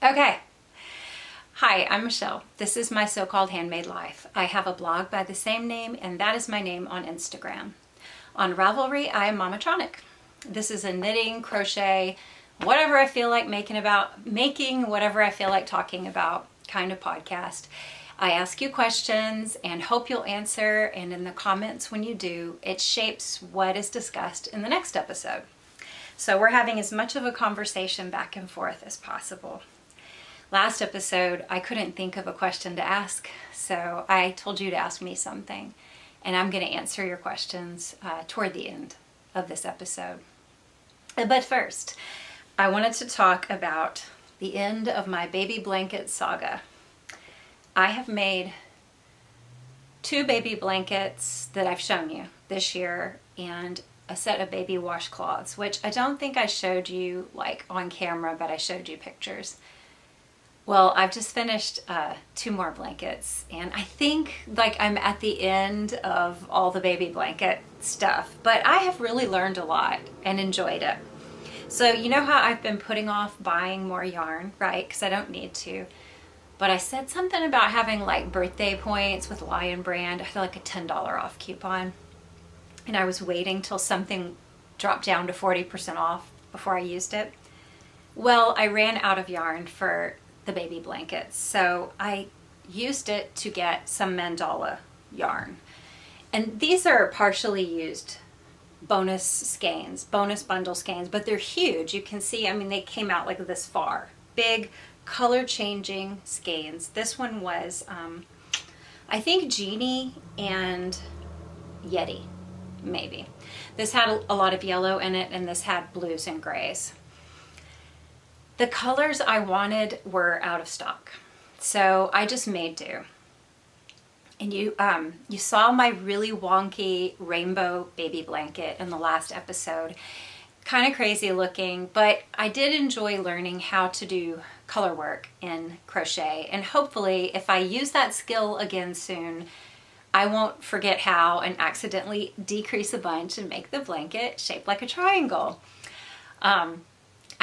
Okay. Hi, I'm Michelle. This is my so-called handmade life. I have a blog by the same name, and that is my name on Instagram. On Ravelry, I am Mamatronic. This is a knitting, crochet, whatever I feel like making whatever I feel like talking about kind of podcast. I ask you questions and hope you'll answer, and in the comments when you do, it shapes what is discussed in the next episode. So we're having as much of a conversation back and forth as possible. Last episode, I couldn't think of a question to ask, so I told you to ask me something, and I'm going to answer your questions toward the end of this episode. But first, I wanted to talk about the end of my baby blanket saga. I have made 2 baby blankets that I've shown you this year, and a set of baby washcloths, which I don't think I showed you like on camera, but I showed you pictures. Well, I've just finished 2 more blankets, and I think like I'm at the end of all the baby blanket stuff, but I have really learned a lot and enjoyed it. So you know how I've been putting off buying more yarn, right? Because I don't need to. But I said something about having like birthday points with Lion Brand. I had like a $10 off coupon, and I was waiting till something dropped down to 40% off before I used it. Well, I ran out of yarn for the baby blankets, so I used it to get some mandala yarn, and these are partially used bonus skeins, bonus bundle skeins, but they're huge. You can see, I mean, they came out like this far, big color changing skeins. This one was I think Genie and Yeti, maybe. This had a lot of yellow in it, and this had blues and grays. The colors I wanted were out of stock, so I just made do. And you saw my really wonky rainbow baby blanket in the last episode. Kind of crazy looking, but I did enjoy learning how to do color work in crochet, and hopefully if I use that skill again soon, I won't forget how and accidentally decrease a bunch and make the blanket shaped like a triangle.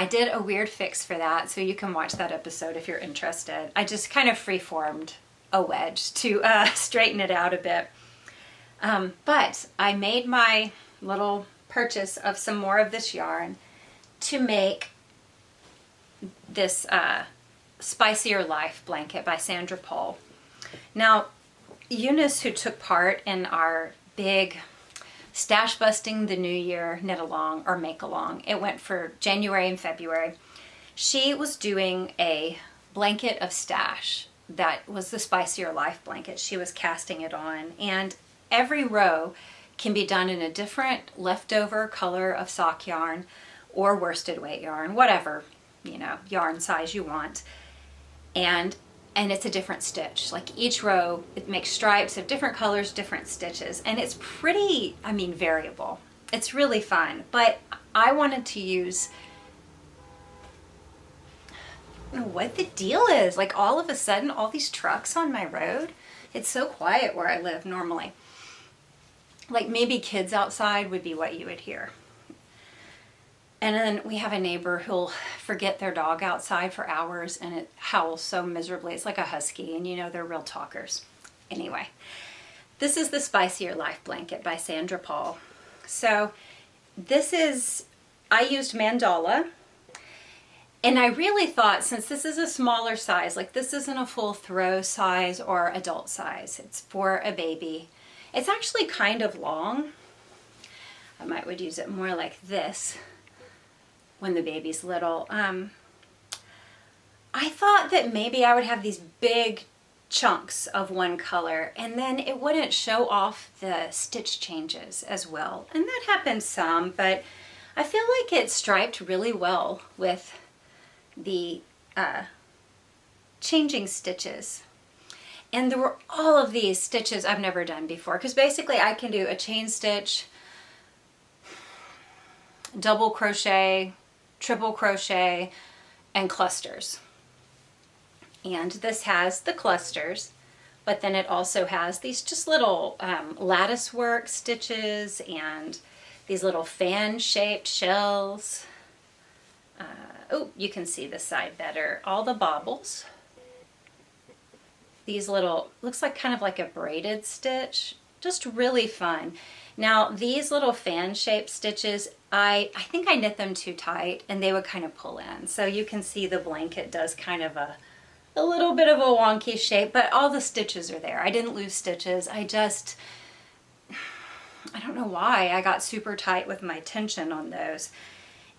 I did a weird fix for that, so you can watch that episode if you're interested. I just kind of free-formed a wedge to straighten it out a bit. But I made my little purchase of some more of this yarn to make this Spicier Life blanket by Sandra Paul. Now, Eunice, who took part in our big Stash Busting the New Year knit along or make along, it went for January and February, she was doing a blanket of stash that was the Spicier Life blanket. She was casting it on, and every row can be done in a different leftover color of sock yarn or worsted weight yarn, whatever, you know, yarn size you want. And it's a different stitch. Like each row, it makes stripes of different colors, different stitches, and it's pretty, I mean, variable. It's really fun, but I wanted to use, I don't know what the deal is. Like all of a sudden, all these trucks on my road. It's so quiet where I live normally. Like maybe kids outside would be what you would hear. And then we have a neighbor who'll forget their dog outside for hours, and it howls so miserably. It's like a husky, and you know they're real talkers. Anyway, this is the Spicier Life blanket by Sandra Paul. So this is, I used mandala, and I really thought, since this is a smaller size, like this isn't a full throw size or adult size, it's for a baby. It's actually kind of long. I would use it more like this when the baby's little. I thought that maybe I would have these big chunks of one color, and then it wouldn't show off the stitch changes as well. And that happened some, but I feel like it striped really well with the changing stitches. And there were all of these stitches I've never done before, because basically I can do a chain stitch, double crochet, triple crochet, and clusters. And this has the clusters, but then it also has these just little lattice work stitches and these little fan shaped shells. Oh, you can see the side better. All the baubles. These little, looks like kind of like a braided stitch. Just really fun. Now, these little fan-shaped stitches, I think I knit them too tight and they would kind of pull in. So you can see the blanket does kind of a little bit of a wonky shape, but all the stitches are there. I didn't lose stitches. I don't know why I got super tight with my tension on those.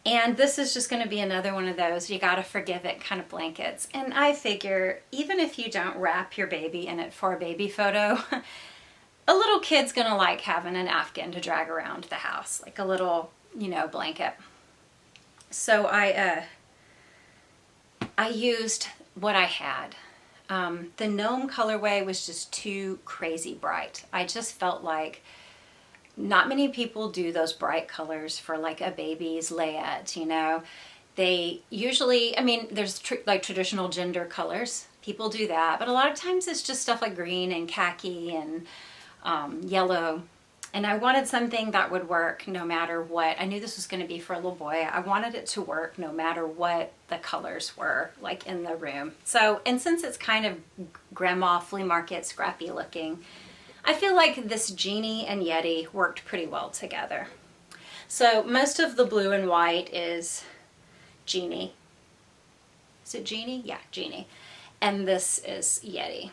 And this is just going to be another one of those you got to forgive it kind of blankets. And I figure even if you don't wrap your baby in it for a baby photo, a little kid's going to like having an Afghan to drag around the house, like a little, blanket. So I used what I had. The gnome colorway was just too crazy bright. I just felt like not many people do those bright colors for like a baby's layette, They usually, there's traditional gender colors. People do that, but a lot of times it's just stuff like green and khaki and yellow. And I wanted something that would work no matter what. I knew this was going to be for a little boy. I wanted it to work no matter what the colors were like in the room. So, and since it's kind of grandma flea market scrappy looking, I feel like this Genie and Yeti worked pretty well together. So most of the blue and white is Genie. Is it Genie? Yeah, Genie. And this is Yeti.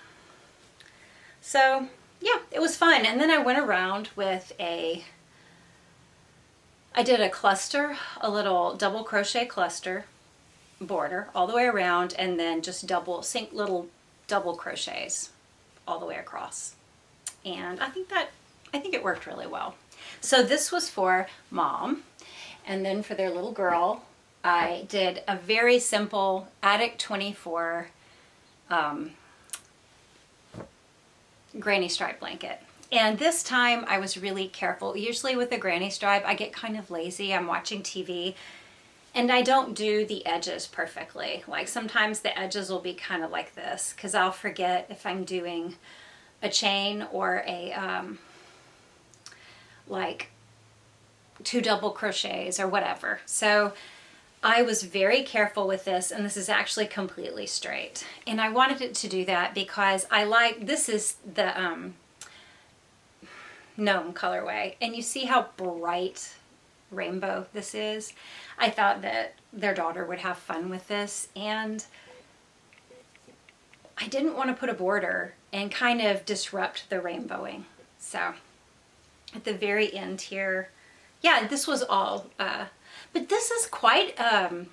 So yeah, it was fun. And then I went around with I did a cluster, a little double crochet cluster border all the way around, and then just little double crochets all the way across. And I think it worked really well. So this was for Mom, and then for their little girl, I did a very simple Attic 24 granny stripe blanket. And this time I was really careful. Usually with the granny stripe, I get kind of lazy. I'm watching TV and I don't do the edges perfectly. Like sometimes the edges will be kind of like this because I'll forget if I'm doing a chain or a like 2 double crochets or whatever. So I was very careful with this, and this is actually completely straight. And I wanted it to do that because this is the gnome colorway, and you see how bright rainbow this is. I thought that their daughter would have fun with this, and I didn't want to put a border and kind of disrupt the rainbowing. So at the very end here, yeah, this was all, but this is quite a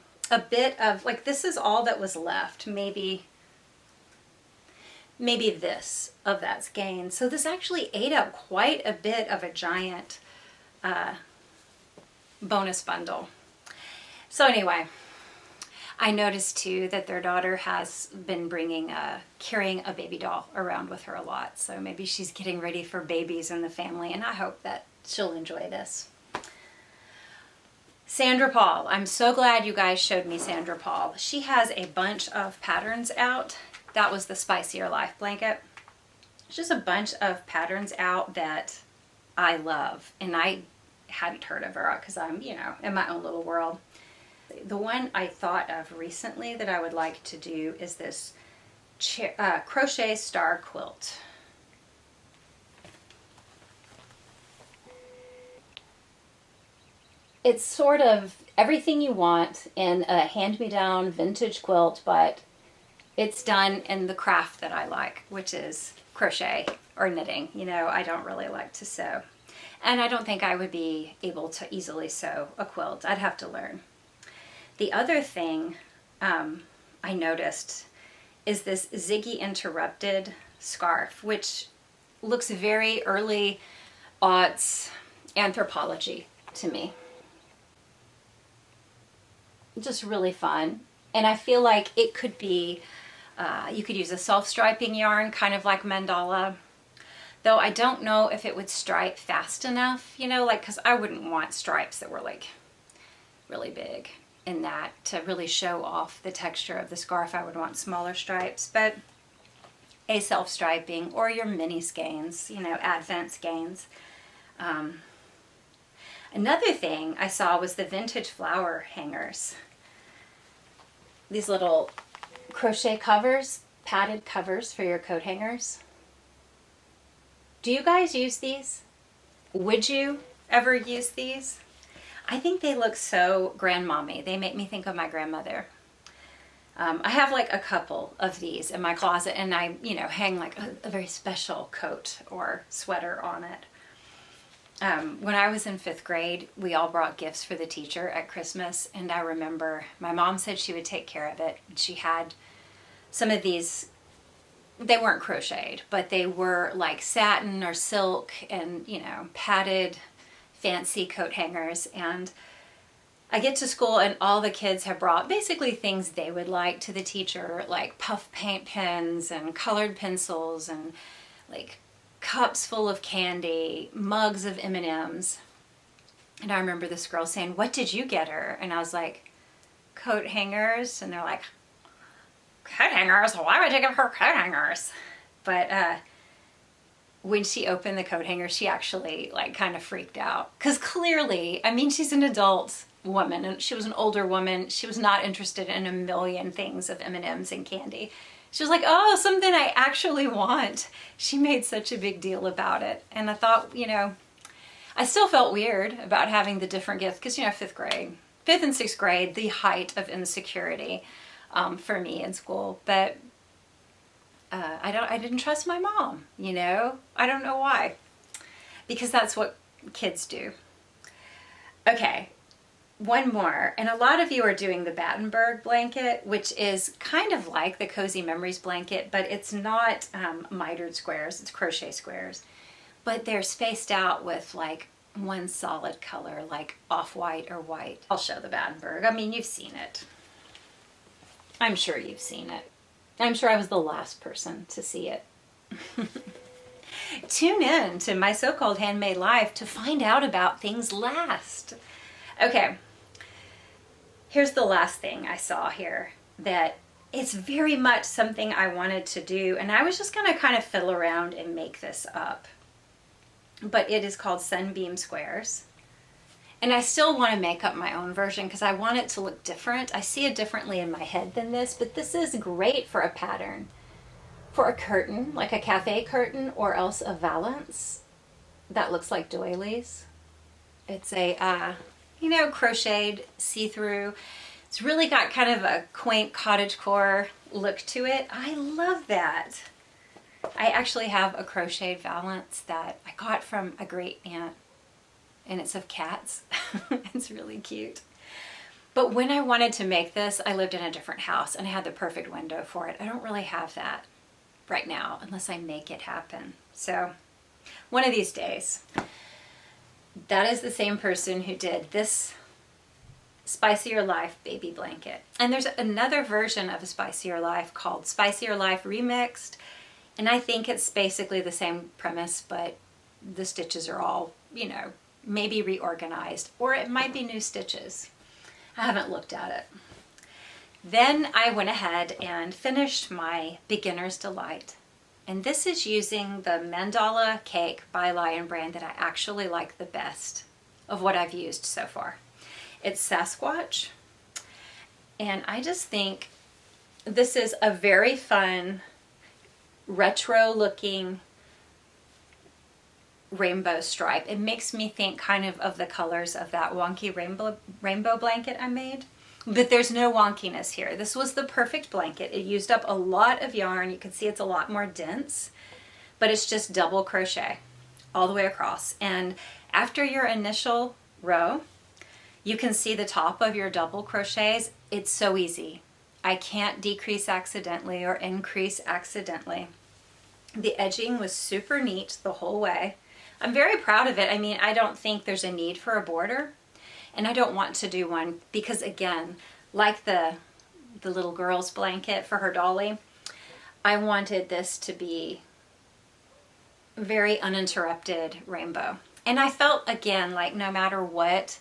bit of, like, this is all that was left. Maybe this of that skein. So this actually ate up quite a bit of a giant bonus bundle. So anyway, I noticed too that their daughter has been carrying a baby doll around with her a lot. So maybe she's getting ready for babies in the family, and I hope that she'll enjoy this. Sandra Paul. I'm so glad you guys showed me Sandra Paul. She has a bunch of patterns out. That was the Spicier Life blanket. It's just a bunch of patterns out that I love, and I hadn't heard of her because I'm, in my own little world. The one I thought of recently that I would like to do is this crochet star quilt. It's sort of everything you want in a hand-me-down vintage quilt, but it's done in the craft that I like, which is crochet or knitting. I don't really like to sew. And I don't think I would be able to easily sew a quilt. I'd have to learn. The other thing I noticed is this Ziggy Interrupted scarf, which looks very early aughts anthropology to me. Just really fun. And I feel like it could be, you could use a self-striping yarn, kind of like mandala. Though I don't know if it would stripe fast enough, because I wouldn't want stripes that were like really big in that to really show off the texture of the scarf. I would want smaller stripes, but a self-striping or your mini skeins, advent skeins. Another thing I saw was the vintage flower hangers. these little crochet covers, padded covers for your coat hangers. Do you guys use these? Would you ever use these? I think they look so grandmommy. They make me think of my grandmother. I have like a couple of these in my closet, and I, hang like a very special coat or sweater on it. When I was in 5th grade, we all brought gifts for the teacher at Christmas, and I remember my mom said she would take care of it. She had some of these, they weren't crocheted, but they were like satin or silk and, padded fancy coat hangers. And I get to school and all the kids have brought basically things they would like to the teacher, like puff paint pens and colored pencils and like cups full of candy, mugs of M&Ms. And I remember this girl saying, "What did you get her?" And I was like, "Coat hangers." And they're like, "Coat hangers? Why would you give her coat hangers?" But when she opened the coat hanger, she actually like kind of freaked out. Because clearly, she's an adult woman and she was an older woman. She was not interested in a million things of M&Ms and candy. She was like, "Oh, something I actually want." She made such a big deal about it. And I thought, I still felt weird about having the different gifts because, 5th grade, 5th and 6th grade, the height of insecurity for me in school. But I didn't trust my mom, I don't know why. Because that's what kids do. Okay. One more, and a lot of you are doing the Battenberg blanket, which is kind of like the Cozy Memories blanket, but it's not mitered squares, it's crochet squares. But they're spaced out with like one solid color, like off-white or white. I'll show the Battenberg. You've seen it. I'm sure you've seen it. I'm sure I was the last person to see it. Tune in to my so-called handmade life to find out about things last. Okay, here's the last thing I saw here that it's very much something I wanted to do, and I was just going to kind of fiddle around and make this up. But it is called Sunbeam Squares. And I still want to make up my own version because I want it to look different. I see it differently in my head than this, but this is great for a pattern. For a curtain, like a cafe curtain, or else a valance that looks like doilies. It's a crocheted see-through. It's really got kind of a quaint cottagecore look to it. I love that. I actually have a crocheted valance that I got from a great aunt, and it's of cats. It's really cute. But when I wanted to make this, I lived in a different house and I had the perfect window for it. I don't really have that right now unless I make it happen. So one of these days. That is the same person who did this Spicier Life baby blanket. And there's another version of a Spicier Life called Spicier Life Remixed. And I think it's basically the same premise, but the stitches are all, maybe reorganized. Or it might be new stitches. I haven't looked at it. Then I went ahead and finished my Beginner's Delight. And this is using the Mandala Cake by Lion brand that I actually like the best of what I've used so far. It's Sasquatch. And I just think this is a very fun, retro looking rainbow stripe. It makes me think kind of the colors of that wonky rainbow blanket I made. But there's no wonkiness here. This was the perfect blanket. It used up a lot of yarn. You can see it's a lot more dense, but it's just double crochet all the way across. And after your initial row, you can see the top of your double crochets. It's so easy. I can't decrease accidentally or increase accidentally. The edging was super neat the whole way. I'm very proud of it. I don't think there's a need for a border. And I don't want to do one because, again, like the little girl's blanket for her dolly, I wanted this to be very uninterrupted rainbow. And I felt, again, like no matter what,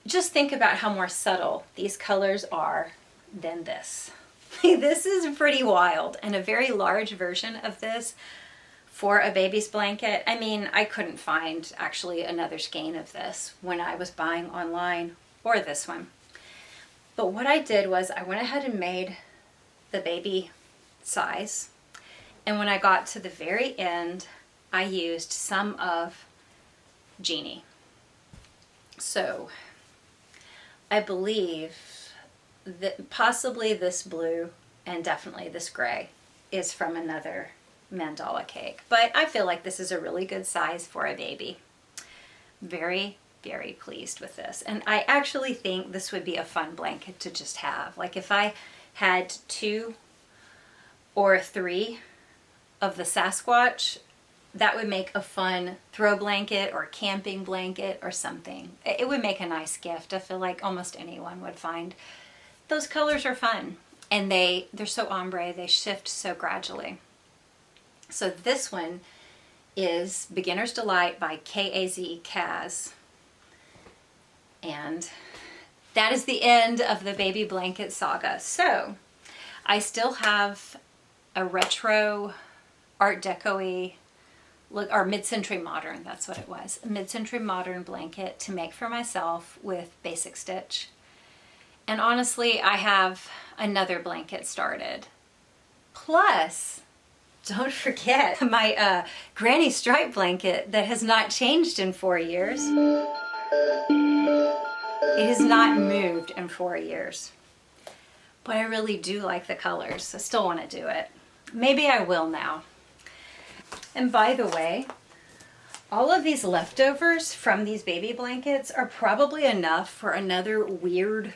just think about how more subtle these colors are than this. This is pretty wild, and a very large version of this for a baby's blanket. I couldn't find actually another skein of this when I was buying online, or this one. But what I did was I went ahead and made the baby size. And when I got to the very end, I used some of Genie. So I believe that possibly this blue and definitely this gray is from another mandala cake. But I feel like this is a really good size for a baby. Very, very pleased with this. And I actually think this would be a fun blanket to just have. Like if I had 2 or 3 of the Sasquatch, that would make a fun throw blanket or camping blanket or something. It would make a nice gift. I feel like almost anyone would find those colors are fun. And they're so ombre, they shift so gradually. So this one is Beginner's Delight by Kaz. And that is the end of the baby blanket saga. So I still have a retro Art Deco-y look, or mid-century modern, that's what it was. A mid-century modern blanket to make for myself with basic stitch. And honestly, I have another blanket started. Plus, don't forget my granny stripe blanket that has not changed in 4 years. It has not moved in 4 years. But I really do like the colors. I still want to do it. Maybe I will now. And by the way, all of these leftovers from these baby blankets are probably enough for another weird,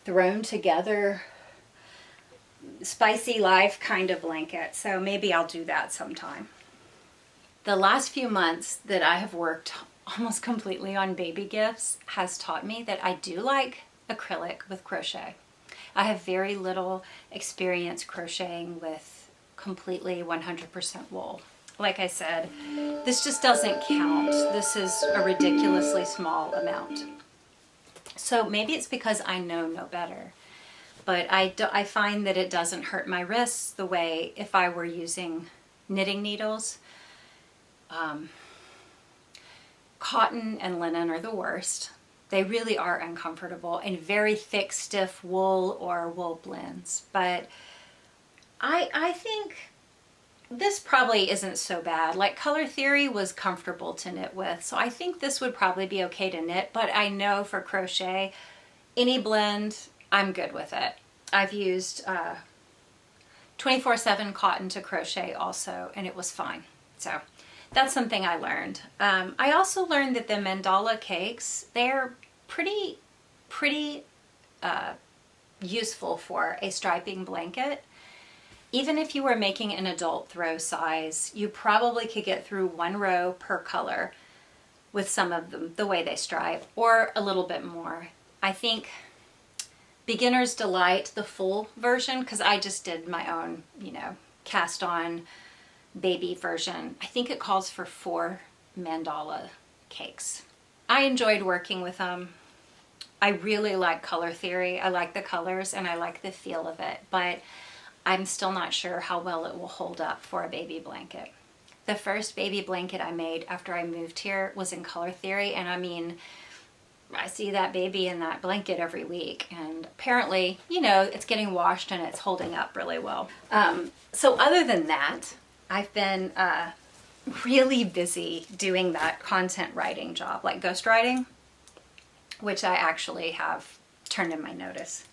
thrown together, spicy life kind of blanket. So maybe I'll do that sometime. The last few months that I have worked almost completely on baby gifts has taught me that I do like acrylic with crochet. I have very little experience crocheting with completely 100% wool. Like I said, this just doesn't count. This is a ridiculously small amount. So maybe it's because I know no better. But I find that it doesn't hurt my wrists the way if I were using knitting needles. Cotton and linen are the worst. They really are uncomfortable, and very thick, stiff wool or wool blends. But I think this probably isn't so bad. Like Color Theory was comfortable to knit with, so I think this would probably be okay to knit, but I know for crochet, any blend, I'm good with it. I've used 24/7 cotton to crochet also, and it was fine. So that's something I learned. I also learned that the mandala cakes, they're pretty useful for a striping blanket. Even if you were making an adult throw size, you probably could get through 1 row per color with some of them, the way they stripe, or a little bit more. I think Beginner's Delight, the full version, because I just did my own, cast on baby version. I think it calls for 4 mandala cakes. I enjoyed working with them. I really like Color Theory. I like the colors and I like the feel of it, but I'm still not sure how well it will hold up for a baby blanket. The first baby blanket I made after I moved here was in Color Theory, and I mean, I see that baby in that blanket every week, and apparently, it's getting washed and it's holding up really well. So other than that, I've been really busy doing that content writing job, like ghostwriting, which I actually have turned in my notice.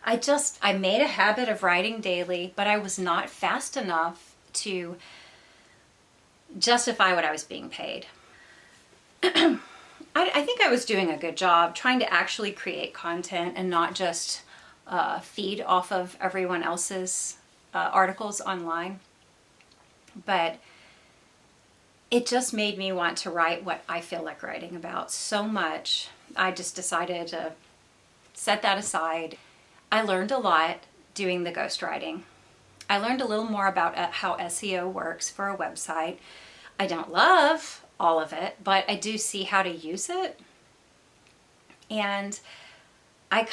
I made a habit of writing daily, but I was not fast enough to justify what I was being paid. I think I was doing a good job trying to actually create content and not just feed off of everyone else's articles online. But it just made me want to write what I feel like writing about so much. I just decided to set that aside. I learned a lot doing the ghostwriting. I learned a little more about how SEO works for a website. I don't love all of it, but I do see how to use it. And I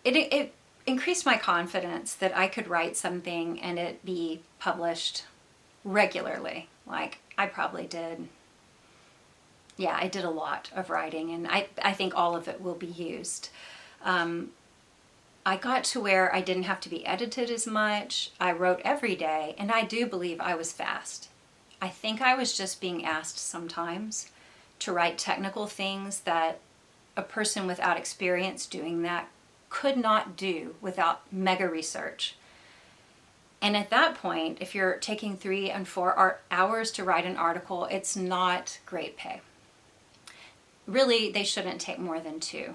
it increased my confidence that I could write something and it be published regularly. Like I probably did. Yeah, I did a lot of writing, and I think all of it will be used. I got to where I didn't have to be edited as much. I wrote every day, and I do believe I was fast. I think I was just being asked sometimes to write technical things that a person without experience doing that could not do without mega research. And at that point, if you're taking 3 and 4 hours to write an article, it's not great pay. Really, they shouldn't take more than 2.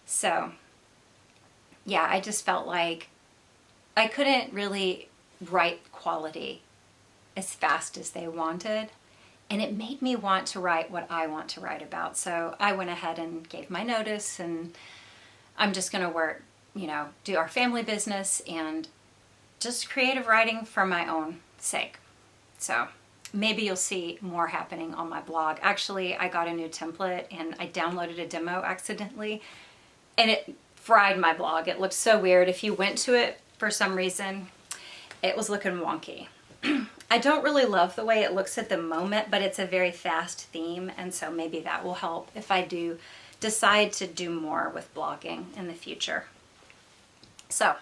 So, yeah, I just felt like I couldn't really write quality as fast as they wanted. And it made me want to write what I want to write about. So I went ahead and gave my notice, and I'm just going to work, do our family business and just creative writing for my own sake. So maybe you'll see more happening on my blog. Actually, I got a new template and I downloaded a demo accidentally, and it fried my blog. It looked so weird. If you went to it for some reason, it was looking wonky. I don't really love the way it looks at the moment, but it's a very fast theme, and so maybe that will help if I do decide to do more with blogging in the future. So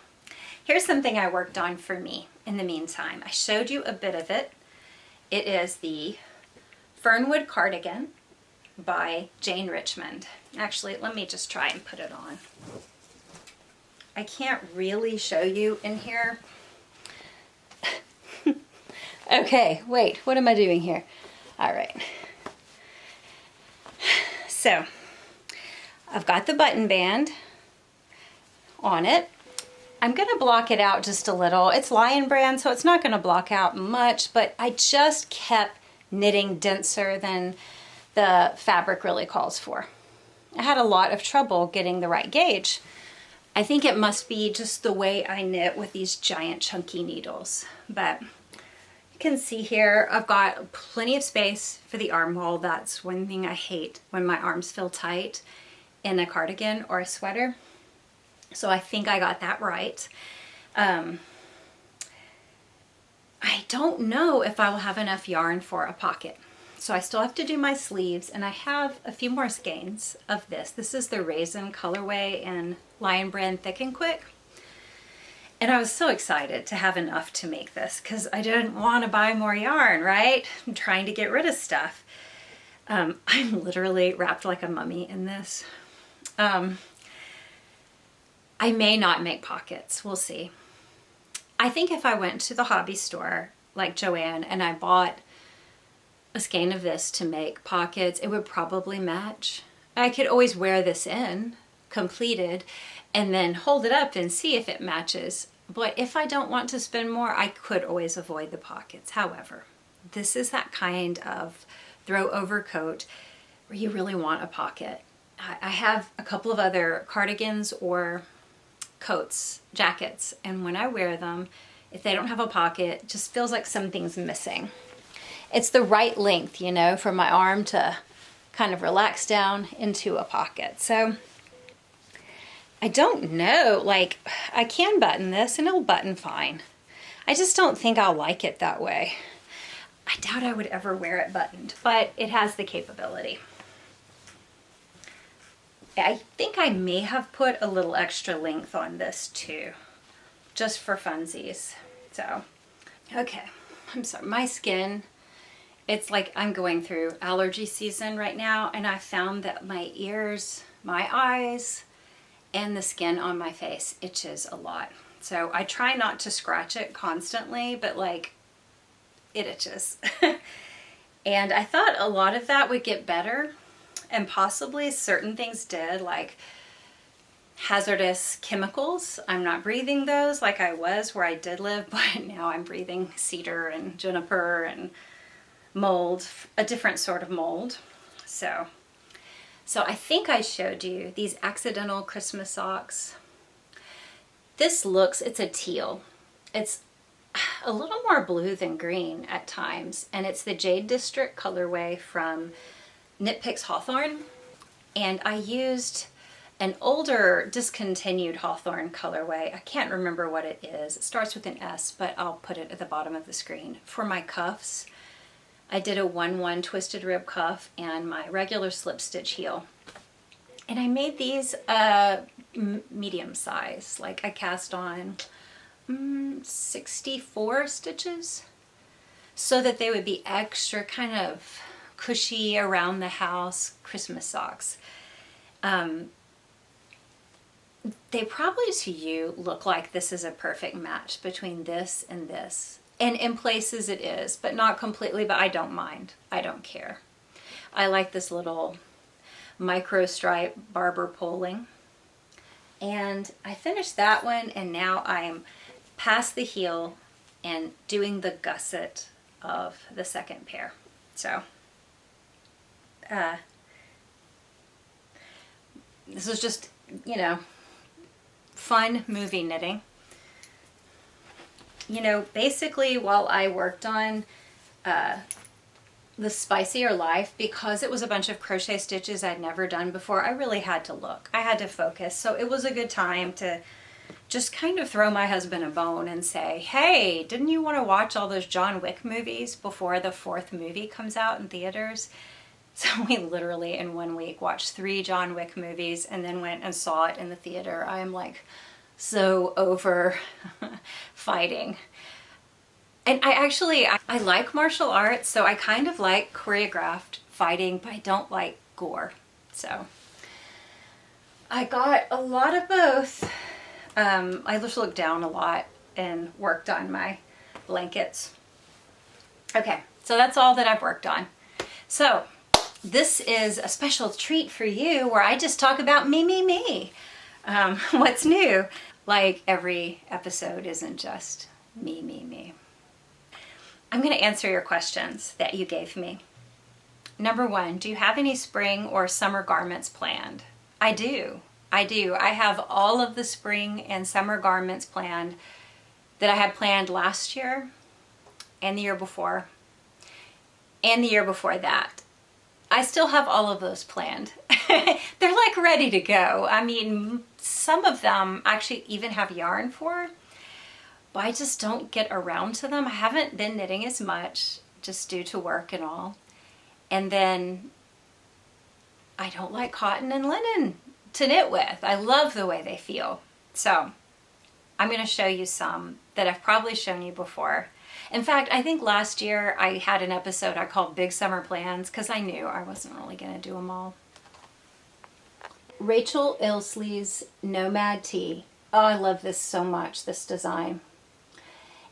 here's something I worked on for me in the meantime. I showed you a bit of it. It is the Fernwood cardigan by Jane Richmond. Actually, let me just try and put it on. I can't really show you in here. Okay, wait, what am I doing here? All right. So, I've got the button band on it. I'm going to block it out just a little. It's Lion brand, so it's not going to block out much, but I just kept knitting denser than the fabric really calls for. I had a lot of trouble getting the right gauge. I think it must be just the way I knit with these giant chunky needles, but you can see here I've got plenty of space for the armhole. That's one thing I hate, when my arms feel tight in a cardigan or a sweater. So I think I got that right. I don't know if I will have enough yarn for a pocket. So I still have to do my sleeves, and I have a few more skeins of this. This is the Raisin colorway in Lion brand Thick and Quick. And I was so excited to have enough to make this because I didn't want to buy more yarn, right? I'm trying to get rid of stuff. I'm literally wrapped like a mummy in this. I may not make pockets. We'll see. I think if I went to the hobby store like Joanne and I bought a skein of this to make pockets, it would probably match. I could always wear this in completed and then hold it up and see if it matches. But if I don't want to spend more, I could always avoid the pockets. However, this is that kind of throw overcoat where you really want a pocket. I have a couple of other cardigans or coats, jackets, and when I wear them, if they don't have a pocket, it just feels like something's missing. It's the right length, for my arm to kind of relax down into a pocket. So I don't know, I can button this and it'll button fine. I just don't think I'll like it that way. I doubt I would ever wear it buttoned, but it has the capability. I think I may have put a little extra length on this too, just for funsies. So, okay, I'm sorry, my skin, it's like I'm going through allergy season right now, and I found that my ears, my eyes, and the skin on my face itches a lot. So I try not to scratch it constantly, but it itches. And I thought a lot of that would get better, and possibly certain things did, like hazardous chemicals. I'm not breathing those like I was where I did live, but now I'm breathing cedar and juniper and mold, a different sort of mold. So I think I showed you these accidental Christmas socks. It's a teal. It's a little more blue than green at times, and it's the Jade District colorway from Knit Picks Hawthorne, and I used an older discontinued Hawthorne colorway. I can't remember what it is. It starts with an S, but I'll put it at the bottom of the screen. For my cuffs, I did a 1-1 twisted rib cuff and my regular slip stitch heel. And I made these medium size. Like I cast on 64 stitches so that they would be extra kind of cushy around the house Christmas socks. They probably to you look like this is a perfect match between this and this. And in places it is, but not completely, but I don't mind. I don't care. I like this little micro stripe barber poling. And I finished that one, and now I'm past the heel and doing the gusset of the second pair. So this is just, you know, fun movie knitting. You know, basically while I worked on the Spicier Life, because it was a bunch of crochet stitches I'd never done before, I really had to look. I had to focus. So it was a good time to just kind of throw my husband a bone and say, hey, didn't you want to watch all those John Wick movies before the 4th movie comes out in theaters? So we literally in 1 week watched 3 John Wick movies and then went and saw it in the theater. I'm like so over fighting. And I like martial arts, so I kind of like choreographed fighting, but I don't like gore. So I got a lot of both. I just looked down a lot and worked on my blankets. Okay, so that's all that I've worked on. So this is a special treat for you where I just talk about me. What's new? Like every episode isn't just me. I'm going to answer your questions that you gave me. Number 1, do you have any spring or summer garments planned? I do. I have all of the spring and summer garments planned that I had planned last year and the year before and the year before that. I still have all of those planned. They're like ready to go. I mean, some of them actually even have yarn for, but I just don't get around to them. I haven't been knitting as much just due to work and all. And then I don't like cotton and linen to knit with. I love the way they feel. So I'm going to show you some that I've probably shown you before. In fact, I think last year I had an episode I called Big Summer Plans because I knew I wasn't really going to do them all. Rachel Ilsley's Nomad Tee. Oh, I love this so much, this design.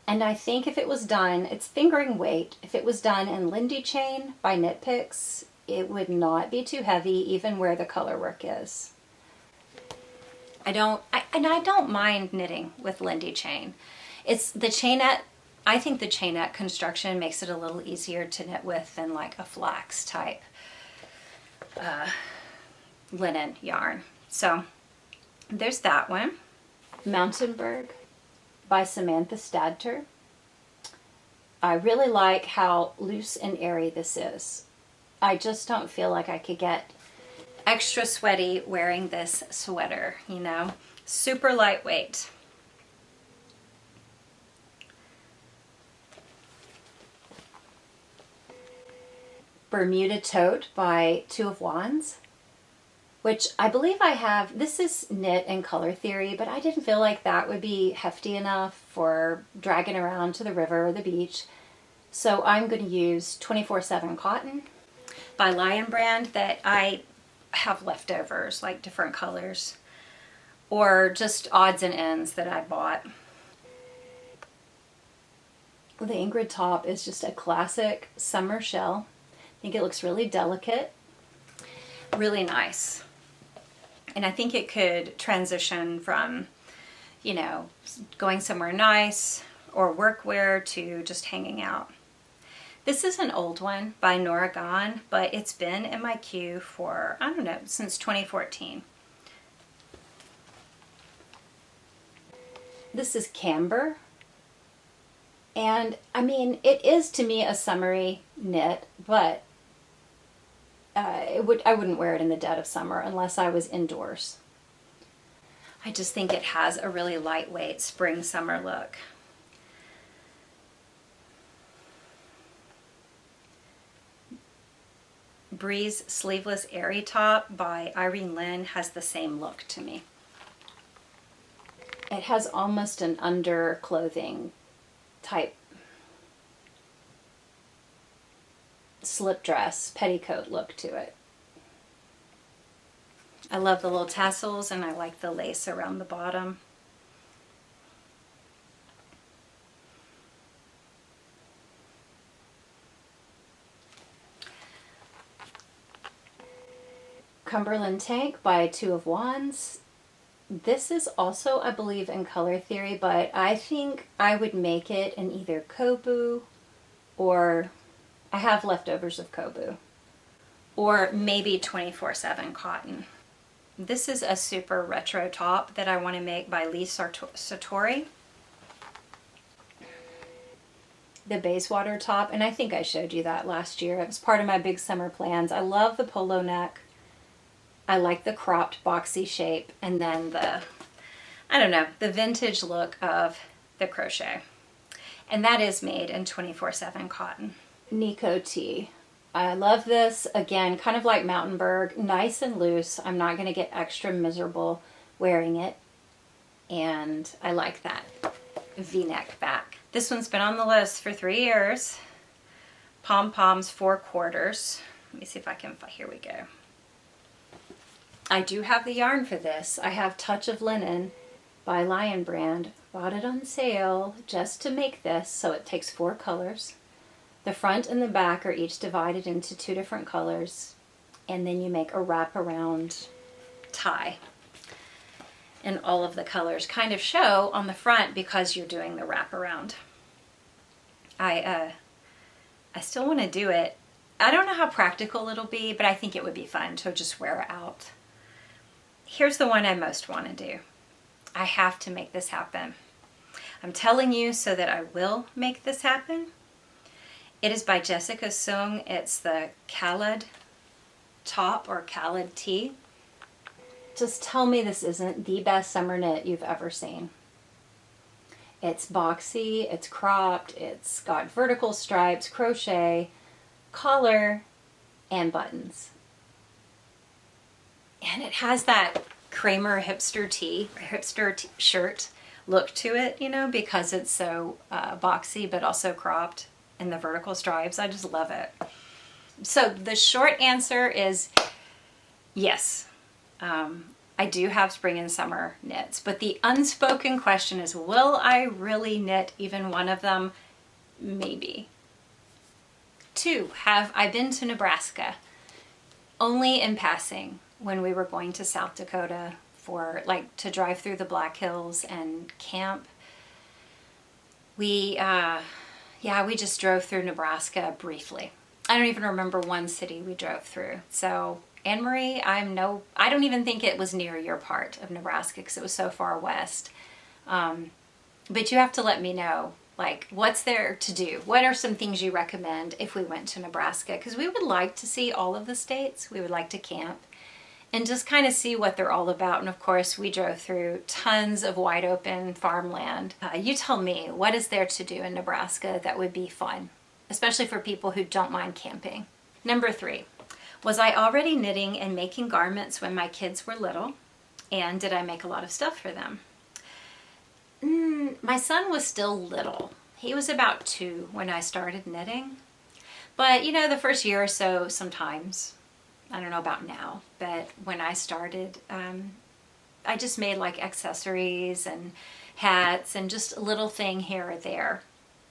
And I think if it was done, it's fingering weight. If it was done in Lindy Chain by Knit Picks, it would not be too heavy even where the color work is. I don't mind knitting with Lindy Chain. It's the chainette. I think the chainette construction makes it a little easier to knit with than like a flax type linen yarn. So there's that one. Mountainburg by Samantha Stadter. I really like how loose and airy this is. I just don't feel like I could get extra sweaty wearing this sweater, you know. Super lightweight. Bermuda Tote by Two of Wands, which I believe I have. This is knit and color theory, but I didn't feel like that would be hefty enough for dragging around to the river or the beach. So I'm going to use 24/7 cotton by Lion Brand that I have leftovers, like different colors, or just odds and ends that I bought. The Ingrid top is just a classic summer shell. I think it looks really delicate, really nice. And I think it could transition from, you know, going somewhere nice or workwear to just hanging out. This is an old one by Nora Gahn, but it's been in my queue for, I don't know, since 2014. This is Camber. And I mean, it is to me a summery knit, but I wouldn't wear it in the dead of summer unless I was indoors. I just think it has a really lightweight spring summer look. Breeze Sleeveless Airy Top by Irene Lynn has the same look to me. It has almost an underclothing type slip dress, petticoat look to it. I love the little tassels and I like the lace around the bottom. Cumberland Tank by Two of Wands. This is also, I believe, in Color Theory, but I think I would make it in either Kobu, or I have leftovers of Kobu, or maybe 24/7 cotton. This is a super retro top that I want to make by Lee Sartori. The Bayswater top, and I think I showed you that last year. It was part of my big summer plans. I love the polo neck. I like the cropped boxy shape, and then the, I don't know, the vintage look of the crochet. And that is made in 24/7 cotton. Nico T. I love this. Again, kind of like Mountainburg, nice and loose. I'm not going to get extra miserable wearing it. And I like that V-neck back. This one's been on the list for 3 years. Pom-poms 4/4. Let me see if I can, here we go. I do have the yarn for this. I have Touch of Linen by Lion Brand. Bought it on sale just to make this, so it takes 4 colors. The front and the back are each divided into 2 different colors, and then you make a wraparound tie. And all of the colors kind of show on the front because you're doing the wraparound. I still want to do it. I don't know how practical it'll be, but I think it would be fun to just wear it out. Here's the one I most want to do. I have to make this happen. I'm telling you so that I will make this happen. It is by Jessica Sung. It's the Khaled top or Khaled tee. Just tell me this isn't the best summer knit you've ever seen. It's boxy, it's cropped, it's got vertical stripes, crochet, collar, and buttons. And it has that Kramer hipster shirt look to it, you know, because it's so boxy but also cropped, and the vertical stripes. I just love it. So the short answer is yes. I do have spring and summer knits, but the unspoken question is, will I really knit even one of them? Maybe. 2, have I been to Nebraska? Only in passing, when we were going to South Dakota for, like, to drive through the Black Hills and camp. We just drove through Nebraska briefly. I don't even remember one city we drove through. So, Anne Marie, I don't even think it was near your part of Nebraska because it was so far west. But you have to let me know, like, what's there to do? What are some things you recommend if we went to Nebraska? Because we would like to see all of the states. We would like to camp and just kind of see what they're all about. And of course, we drove through tons of wide open farmland. You tell me, what is there to do in Nebraska that would be fun, especially for people who don't mind camping? Number 3, was I already knitting and making garments when my kids were little? And did I make a lot of stuff for them? My son was still little. He was about 2 when I started knitting. But, you know, the first year or so, sometimes, I don't know about now, but when I started, I just made like accessories and hats and just a little thing here or there.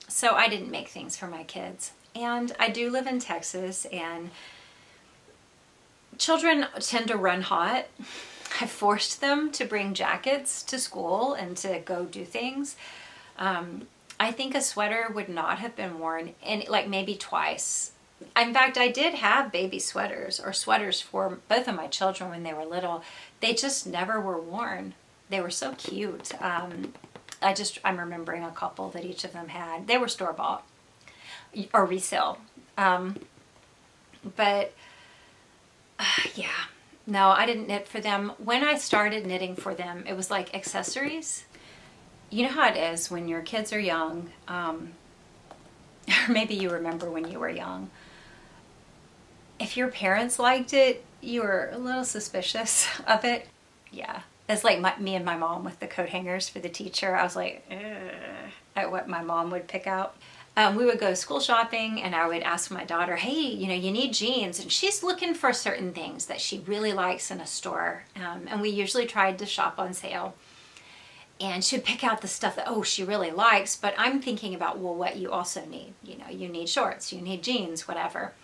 So I didn't make things for my kids. And I do live in Texas, and children tend to run hot. I forced them to bring jackets to school and to go do things. I think a sweater would not have been worn, and like maybe twice. In fact, I did have baby sweaters or sweaters for both of my children when they were little. They just never were worn. They were so cute. I'm remembering a couple that each of them had. They were store-bought or resale. But yeah, no, I didn't knit for them. When I started knitting for them, it was like accessories. You know how it is when your kids are young, or maybe you remember when you were young. If your parents liked it, you were a little suspicious of it. Yeah, It's like me and my mom with the coat hangers for the teacher. I was like, ugh, at what my mom would pick out. We would go school shopping and I would ask my daughter, hey, you know, you need jeans. And she's looking for certain things that she really likes in a store. And we usually tried to shop on sale. And she'd pick out the stuff that, oh, she really likes. But I'm thinking about, well, what you also need. You know, you need shorts, you need jeans, whatever.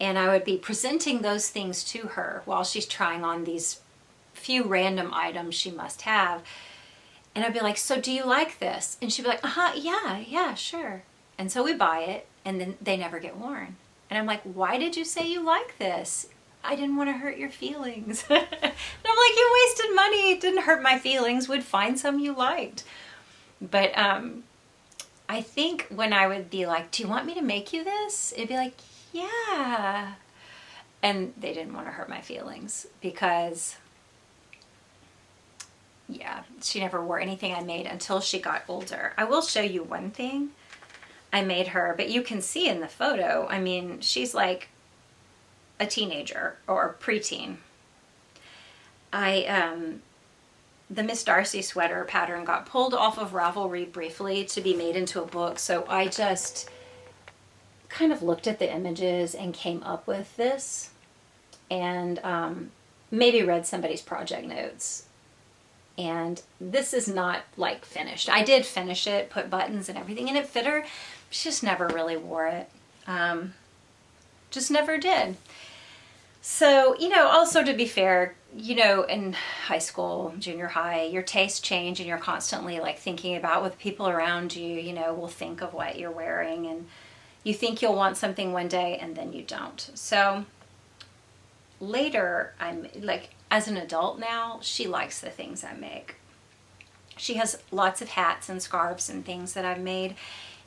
And I would be presenting those things to her while she's trying on these few random items she must have. And I'd be like, so do you like this? And she'd be like, yeah, sure. And so we buy it, and then they never get worn. And I'm like, why did you say you like this? I didn't want to hurt your feelings. And I'm like, you wasted money. It didn't hurt my feelings. Would find some you liked. But I think when I would be like, do you want me to make you this? It'd be like, yeah. And they didn't want to hurt my feelings because, yeah, she never wore anything I made until she got older. I will show you one thing I made her, but you can see in the photo, I mean, she's like a teenager or a preteen. The Miss Darcy sweater pattern got pulled off of Ravelry briefly to be made into a book, so I just kind of looked at the images and came up with this, and maybe read somebody's project notes. And this is not like finished. I did finish it, put buttons and everything, and it fit her. She just never really wore it. Just never did. So, you know, also to be fair, you know, in high school, junior high, your tastes change and you're constantly like thinking about what the people around you, you know, will think of what you're wearing, and you think you'll want something one day and then you don't. So later, I'm like, as an adult now, she likes the things I make. She has lots of hats and scarves and things that I've made.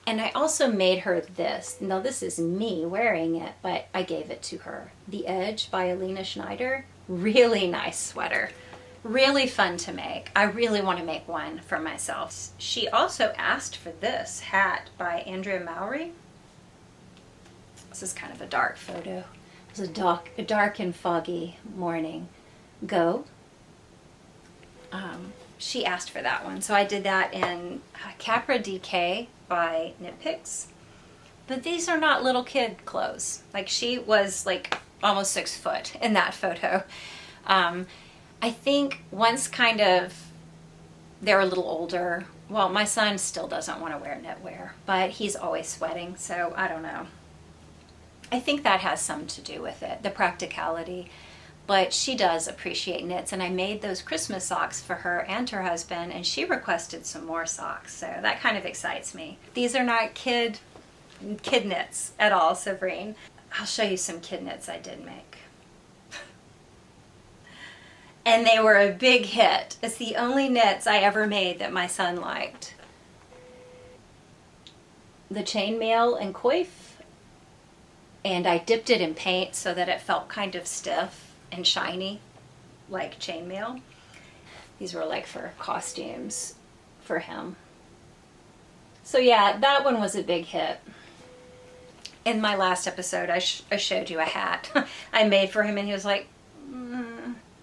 And I also made her this. Now this is me wearing it, but I gave it to her. The Edge by Alina Schneider. Really nice sweater. Really fun to make. I really want to make one for myself. She also asked for this hat by Andrea Mowry. This is kind of a dark photo. It was a dark and foggy morning. Go. She asked for that one, so I did that in Capra DK by Knit Picks. But these are not little kid clothes. Like, she was like almost 6 foot in that photo. I think once kind of they're a little older, well, my son still doesn't want to wear knitwear, but he's always sweating, so I don't know. I think that has some to do with it, the practicality. But she does appreciate knits, and I made those Christmas socks for her and her husband, and she requested some more socks, so that kind of excites me. These are not kid knits at all, Sabrine. I'll show you some kid knits I did make. And they were a big hit. It's the only knits I ever made that my son liked. The Chainmail and Coif, and I dipped it in paint so that it felt kind of stiff and shiny, like Chainmail. These were like for costumes for him. So yeah, that one was a big hit. In my last episode, I showed you a hat I made for him, and he was like,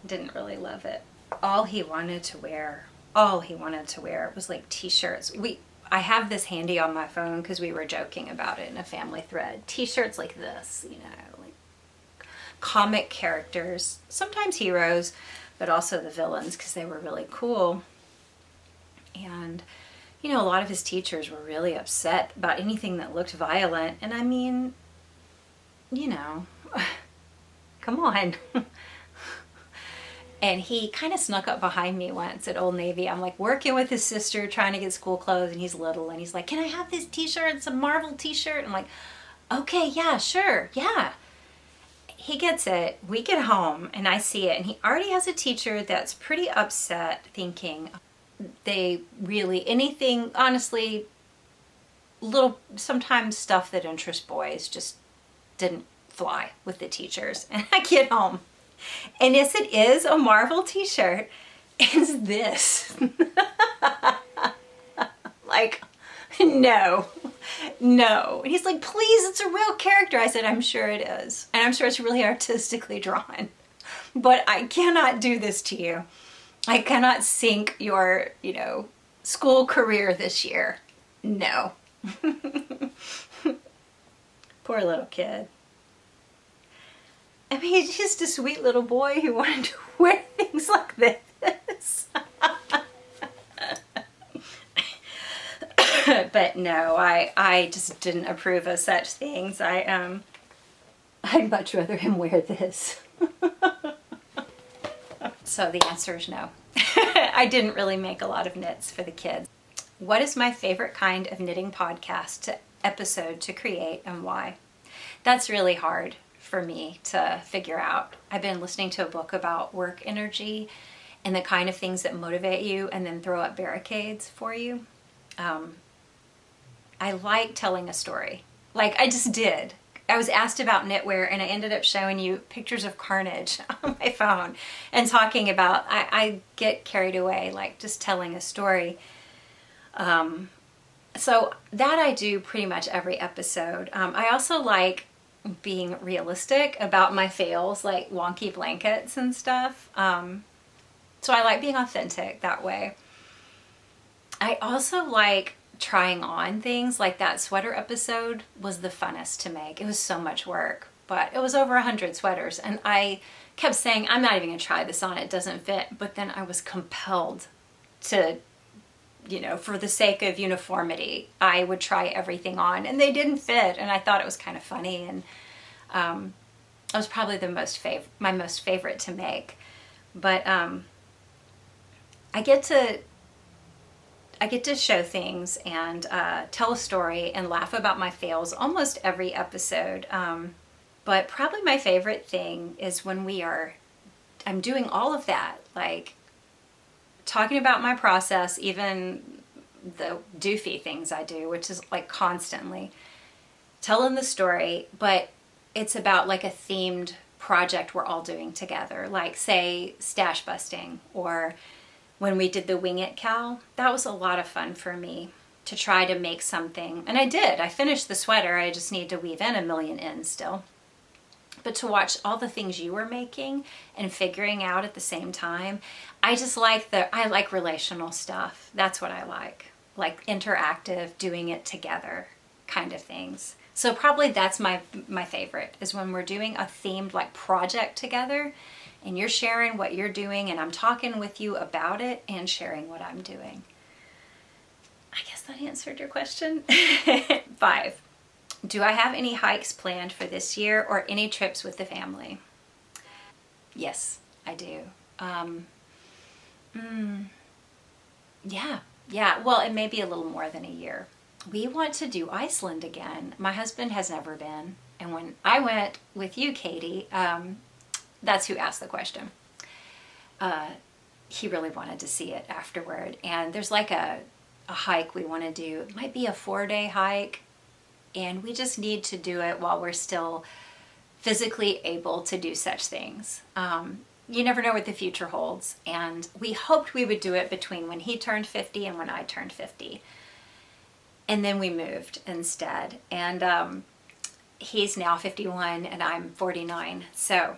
didn't really love it. All he wanted to wear was like t-shirts. I have this handy on my phone because we were joking about it in a family thread. T-shirts like this, you know, like comic characters, sometimes heroes, but also the villains because they were really cool. And, you know, a lot of his teachers were really upset about anything that looked violent. And I mean, you know, come on. And he kind of snuck up behind me once at Old Navy. I'm like working with his sister, trying to get school clothes, and he's little, and he's like, can I have this t-shirt? It's a Marvel t-shirt. I'm like, okay, yeah, sure, yeah. He gets it. We get home, and I see it, and he already has a teacher that's pretty upset, thinking they really, anything, honestly, little, sometimes stuff that interests boys just didn't fly with the teachers. And I get home. And yes, it is a Marvel t-shirt. It's this. Like, no. And he's like, please, it's a real character. I said, I'm sure it is. And I'm sure it's really artistically drawn. But I cannot do this to you. I cannot sink your, school career this year. No. Poor little kid. I mean, he's just a sweet little boy who wanted to wear things like this. But no, I just didn't approve of such things. I'd much rather him wear this. So the answer is no. I didn't really make a lot of knits for the kids. What is my favorite kind of knitting podcast episode to create and why? That's really hard for me to figure out. I've been listening to a book about work energy and the kind of things that motivate you and then throw up barricades for you. I like telling a story. Like I just did. I was asked about knitwear and I ended up showing you pictures of carnage on my phone and talking about, I get carried away, like just telling a story. So that I do pretty much every episode. I also like being realistic about my fails, like wonky blankets and stuff. So I like being authentic that way. I also like trying on things. Like that sweater episode was the funnest to make. It was so much work, but it was over 100 sweaters and I kept saying, I'm not even gonna try this on, it doesn't fit. But then I was compelled to, for the sake of uniformity, I would try everything on and they didn't fit. And I thought it was kind of funny. And it was probably my most favorite to make. But I get to show things and tell a story and laugh about my fails almost every episode. But probably my favorite thing is when I'm doing all of that, like talking about my process, even the doofy things I do, which is like constantly telling the story, but it's about like a themed project we're all doing together, like say stash busting, or when we did the Wing It cowl. That was a lot of fun for me to try to make something. And I did. I finished the sweater. I just need to weave in a million ends still. But to watch all the things you were making and figuring out at the same time, I like relational stuff. That's what I like interactive, doing it together kind of things. So probably that's my favorite, is when we're doing a themed like project together and you're sharing what you're doing and I'm talking with you about it and sharing what I'm doing. I guess that answered your question. 5. Do I have any hikes planned for this year or any trips with the family? Yes, I do. Yeah. Well, it may be a little more than a year. We want to do Iceland again. My husband has never been. And when I went with you, Katie, that's who asked the question. He really wanted to see it afterward. And there's like a hike we want to do. It might be a 4-day hike. And we just need to do it while we're still physically able to do such things. You never know what the future holds. And we hoped we would do it between when he turned 50 and when I turned 50. And then we moved instead. And he's now 51 and I'm 49. So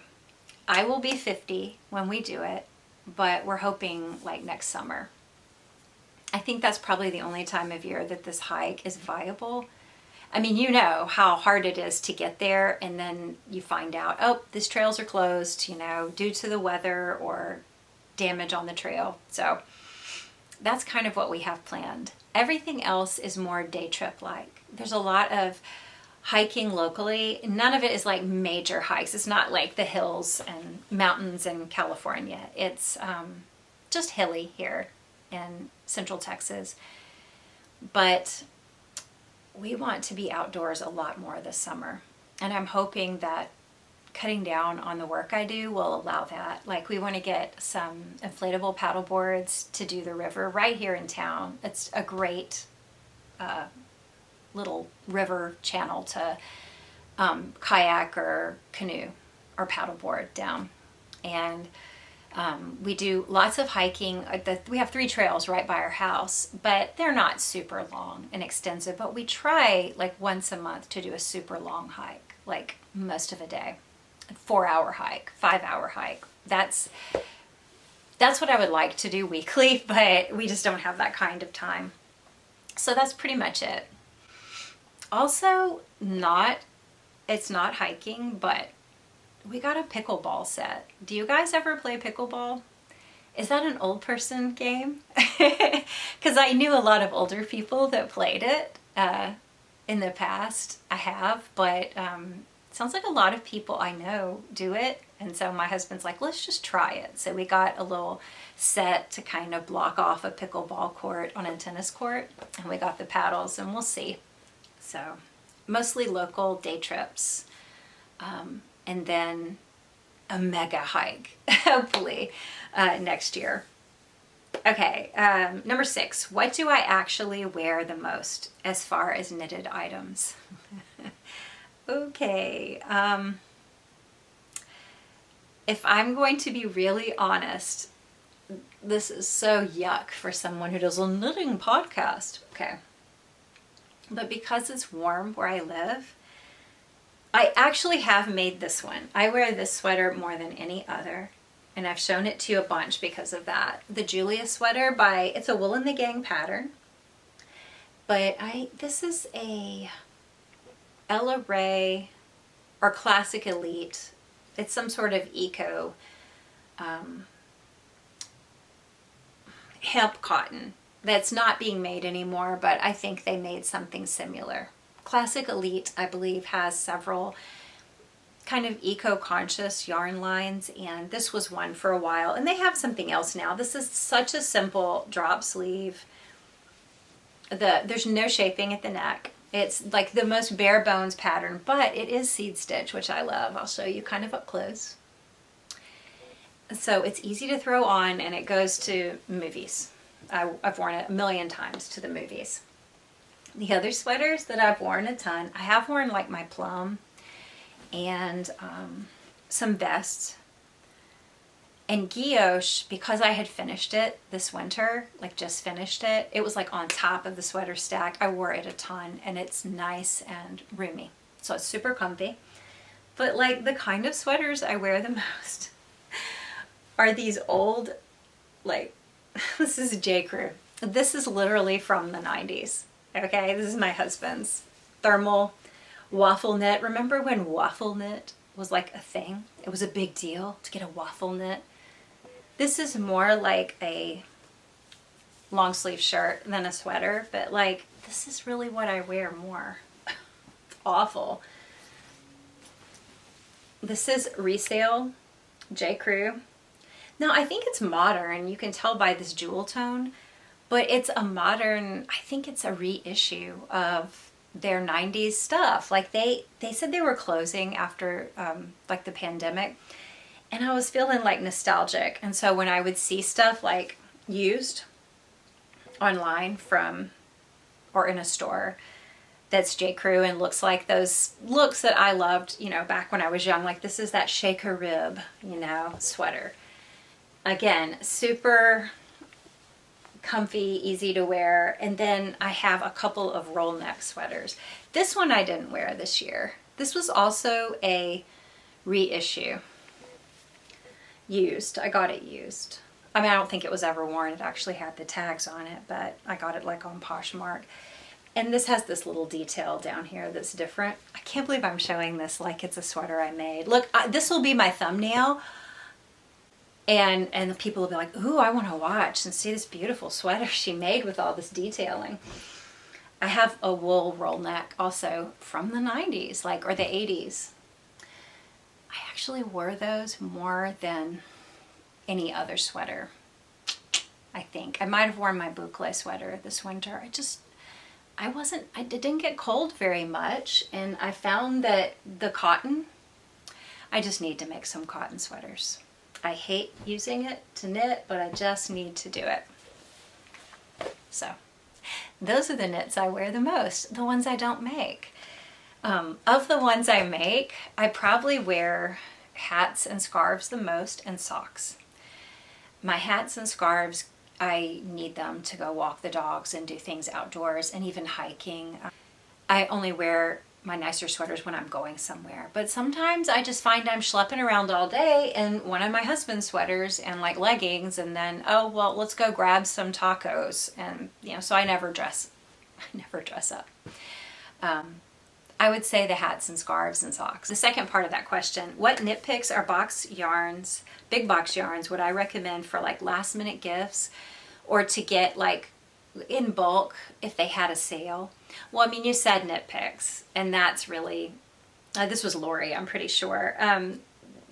I will be 50 when we do it, but we're hoping like next summer. I think that's probably the only time of year that this hike is viable. I mean, you know how hard it is to get there, and then you find out, oh, these trails are closed, due to the weather or damage on the trail. So that's kind of what we have planned. Everything else is more day trip like. There's a lot of hiking locally. None of it is like major hikes. It's not like the hills and mountains in California. It's just hilly here in Central Texas. But we want to be outdoors a lot more this summer. And I'm hoping that cutting down on the work I do will allow that. Like we want to get some inflatable paddle boards to do the river right here in town. It's a great little river channel to kayak or canoe or paddleboard down. And we do lots of hiking. We have 3 trails right by our house, but they're not super long and extensive, but we try like once a month to do a super long hike, like most of a day. 4-hour hike, 5-hour hike. That's what I would like to do weekly, but we just don't have that kind of time. So that's pretty much it. Also, it's not hiking, but we got a pickleball set. Do you guys ever play pickleball? Is that an old person game? Because I knew a lot of older people that played it in the past. I have, but sounds like a lot of people I know do it. And so my husband's like, let's just try it. So we got a little set to kind of block off a pickleball court on a tennis court. And we got the paddles, and we'll see. So mostly local day trips. And then a mega hike, hopefully, next year. Okay, number 6. What do I actually wear the most as far as knitted items? Okay, if I'm going to be really honest, this is so yuck for someone who does a knitting podcast. Okay, but because it's warm where I live, I actually have made this one. I wear this sweater more than any other, and I've shown it to you a bunch because of that. The Julia sweater it's a Wool and the Gang pattern, but this is a Ella Ray or Classic Elite. It's some sort of eco hemp cotton that's not being made anymore, but I think they made something similar. Classic Elite, I believe, has several kind of eco-conscious yarn lines, and this was one for a while, and they have something else now. This is such a simple drop sleeve. There's no shaping at the neck. It's like the most bare bones pattern, but it is seed stitch, which I love. I'll show you kind of up close. So it's easy to throw on, and it goes to movies. I've worn it a million times to the movies. The other sweaters that I've worn a ton, I have worn like my plum and some vests. And guilloche, because I had finished it this winter, like just finished it, it was like on top of the sweater stack. I wore it a ton, and it's nice and roomy. So it's super comfy. But like the kind of sweaters I wear the most are these old, like, this is J. Crew. This is literally from the 90s. Okay, this is my husband's thermal waffle knit. Remember when waffle knit was like a thing? It was a big deal to get a waffle knit. This is more like a long sleeve shirt than a sweater, but like this is really what I wear more. It's awful. This is resale J. Crew. Now I think it's modern. You can tell by this jewel tone. But it's a modern, I think it's a reissue of their 90s stuff. Like they said they were closing after like the pandemic. And I was feeling like nostalgic. And so when I would see stuff like used online or in a store that's J. Crew and looks like those looks that I loved, back when I was young. Like this is that shaker rib, sweater. Again, super comfy, easy to wear. And then I have a couple of roll neck sweaters. This one I didn't wear this year. This was also a reissue. Used. I got it used. I mean, I don't think it was ever worn. It actually had the tags on it, but I got it like on Poshmark. And this has this little detail down here that's different. I can't believe I'm showing this like it's a sweater I made. Look, this will be my thumbnail. And the people will be like, ooh, I want to watch and see this beautiful sweater she made with all this detailing. I have a wool roll neck also from the 90s, or the 80s. I actually wore those more than any other sweater, I think. I might have worn my boucle sweater this winter. I didn't get cold very much, and I found that the cotton, I just need to make some cotton sweaters. I hate using it to knit, but I just need to do it. So those are the knits I wear the most, the ones I don't make. Of the ones I make, I probably wear hats and scarves the most, and socks. My hats and scarves, I need them to go walk the dogs and do things outdoors and even hiking. I only wear my nicer sweaters when I'm going somewhere. But sometimes I just find I'm schlepping around all day in one of my husband's sweaters and like leggings, and then, oh, well, let's go grab some tacos. And, you know, so I never dress up. I would say the hats and scarves and socks. The second part of that question, what knit picks or box yarns, big box yarns, would I recommend for like last minute gifts or to get like in bulk if they had a sale? Well, I mean, you said knit picks, and that's really, this was Lori, I'm pretty sure.